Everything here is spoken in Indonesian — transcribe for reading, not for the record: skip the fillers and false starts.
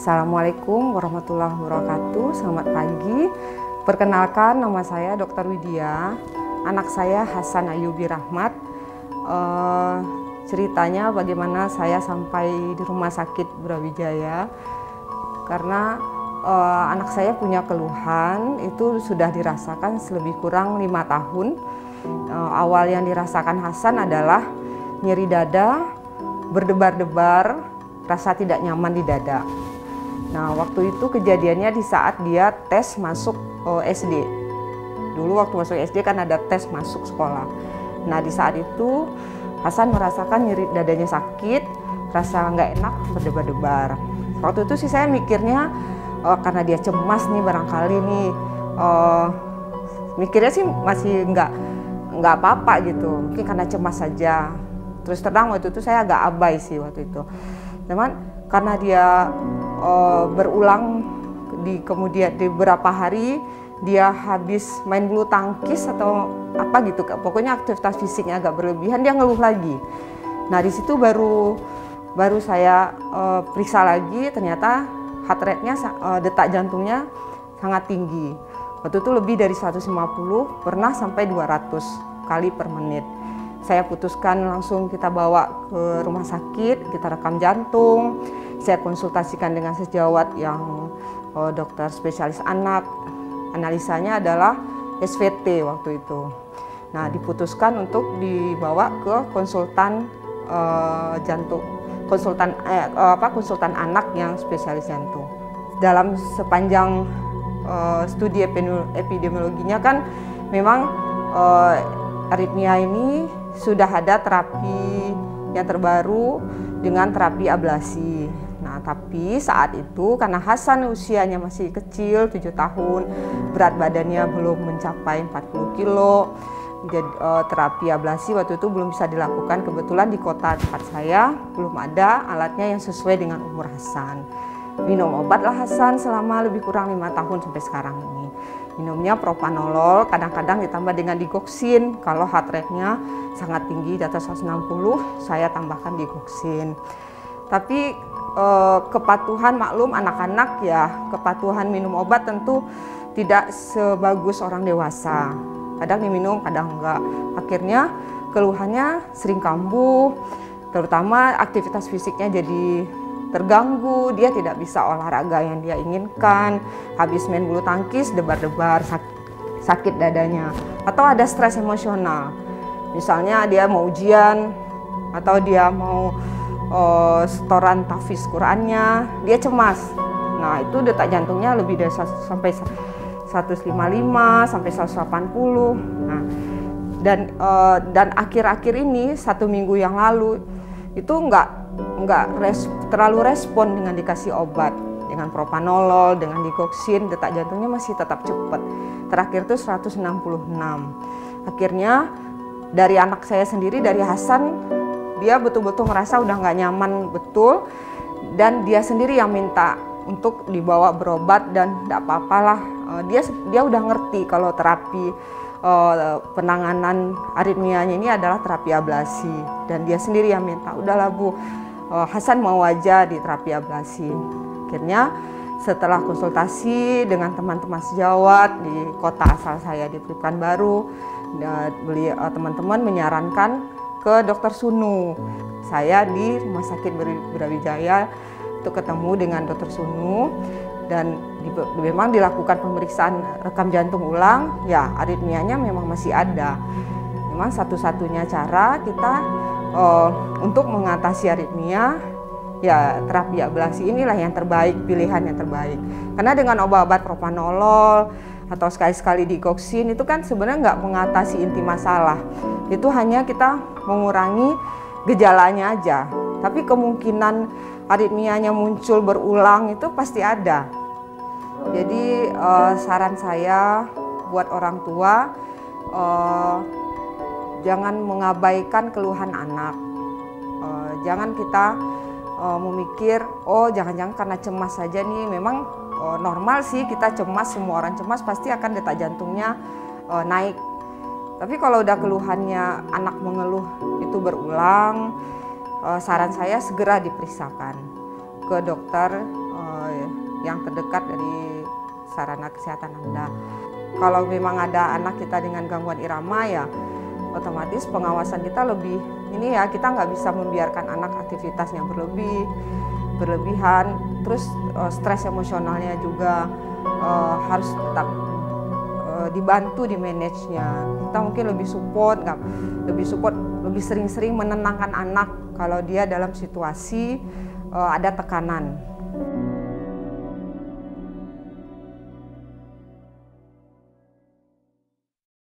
Assalamualaikum warahmatullahi wabarakatuh. Selamat pagi. Perkenalkan, nama saya Dr. Widya. Anak saya Hasan Ayubi Rahmat. Ceritanya bagaimana saya sampai di Rumah Sakit Brawijaya. Karena anak saya punya keluhan, itu sudah dirasakan lebih kurang 5 tahun. Awal yang dirasakan Hasan adalah nyeri dada, berdebar-debar, rasa tidak nyaman di dada. Nah, waktu itu kejadiannya di saat dia tes masuk SD. Dulu waktu masuk SD kan ada tes masuk sekolah. Nah, di saat itu Hasan merasakan nyeri dadanya sakit, rasa nggak enak, berdebar-debar. Waktu itu sih saya mikirnya karena dia cemas nih barangkali nih, mikirnya sih masih nggak apa-apa gitu, mungkin karena cemas saja. Terus terang waktu itu saya agak abai sih waktu itu. Cuman karena dia berulang kemudian di beberapa hari dia habis main bulu tangkis atau apa gitu, pokoknya aktivitas fisiknya agak berlebihan, dia ngeluh lagi. Nah, di situ baru saya periksa lagi, ternyata heart rate-nya, detak jantungnya sangat tinggi. Waktu itu lebih dari 150, pernah sampai 200 kali per menit. Saya putuskan langsung kita bawa ke rumah sakit, kita rekam jantung. Saya konsultasikan dengan sejawat yang dokter spesialis anak. Analisanya adalah SVT waktu itu. Nah, diputuskan untuk dibawa ke konsultan jantung, konsultan anak yang spesialis jantung. Dalam sepanjang studi epidemiologinya kan memang aritmia ini sudah ada terapi yang terbaru dengan terapi ablasi. Nah, tapi saat itu karena Hasan usianya masih kecil, 7 tahun, berat badannya belum mencapai 40 kilo, jadi terapi ablasi waktu itu belum bisa dilakukan. Kebetulan di kota tempat saya belum ada alatnya yang sesuai dengan umur Hasan. Minum obatlah Hasan selama lebih kurang 5 tahun sampai sekarang ini. Minumnya propanolol, kadang-kadang ditambah dengan digoxin. Kalau heart rate-nya sangat tinggi, di atas 160, saya tambahkan digoxin. Tapi kepatuhan, maklum anak-anak ya, kepatuhan minum obat tentu tidak sebagus orang dewasa. Kadang diminum, kadang enggak. Akhirnya keluhannya sering kambuh, terutama aktivitas fisiknya jadi terganggu, dia tidak bisa olahraga yang dia inginkan, habis main bulu tangkis debar-debar, sakit dadanya, atau ada stres emosional. Misalnya dia mau ujian atau dia mau setoran tahfiz Qurannya, dia cemas. Nah, itu detak jantungnya lebih dari sampai 155 sampai 180. Nah, dan akhir-akhir ini 1 minggu yang lalu itu terlalu respon dengan dikasih obat, dengan propanolol, dengan digoxin, detak jantungnya masih tetap cepat. Terakhir itu 166. Akhirnya dari anak saya sendiri, dari Hasan, dia betul-betul merasa udah nggak nyaman betul, dan dia sendiri yang minta untuk dibawa berobat, dan nggak apa-apalah. Dia udah ngerti kalau terapi penanganan aritmianya ini adalah terapi ablasi, dan dia sendiri yang minta, udahlah Bu, Hasan mau aja di terapi ablasi. Akhirnya setelah konsultasi dengan teman-teman sejawat di kota asal saya di Pekanbaru, teman-teman menyarankan ke Dokter Sunu. Saya di Rumah Sakit Brawijaya itu ketemu dengan Dokter Sunu, dan memang dilakukan pemeriksaan rekam jantung ulang. Ya, aritmianya memang masih ada. Memang satu-satunya cara kita untuk mengatasi aritmia, ya terapi ablasi inilah yang terbaik, pilihan yang terbaik. Karena dengan obat-obat propanolol atau sekali-sekali digoxin itu kan sebenarnya nggak mengatasi inti masalah. Itu hanya kita mengurangi gejalanya aja. Tapi kemungkinan aritmianya muncul berulang itu pasti ada. Jadi saran saya buat orang tua, jangan mengabaikan keluhan anak. Jangan kita memikir, oh jangan-jangan karena cemas saja nih. Memang normal sih kita cemas, semua orang cemas pasti akan detak jantungnya naik. Tapi kalau udah keluhannya anak mengeluh itu berulang, saran saya segera diperiksakan ke dokter yang terdekat dari sarana kesehatan Anda. Kalau memang ada anak kita dengan gangguan irama ya otomatis pengawasan kita lebih ini ya, kita nggak bisa membiarkan anak aktivitasnya berlebihan, terus stres emosionalnya juga harus tetap dibantu di manage-nya. Kita mungkin lebih support, lebih sering-sering menenangkan anak kalau dia dalam situasi ada tekanan.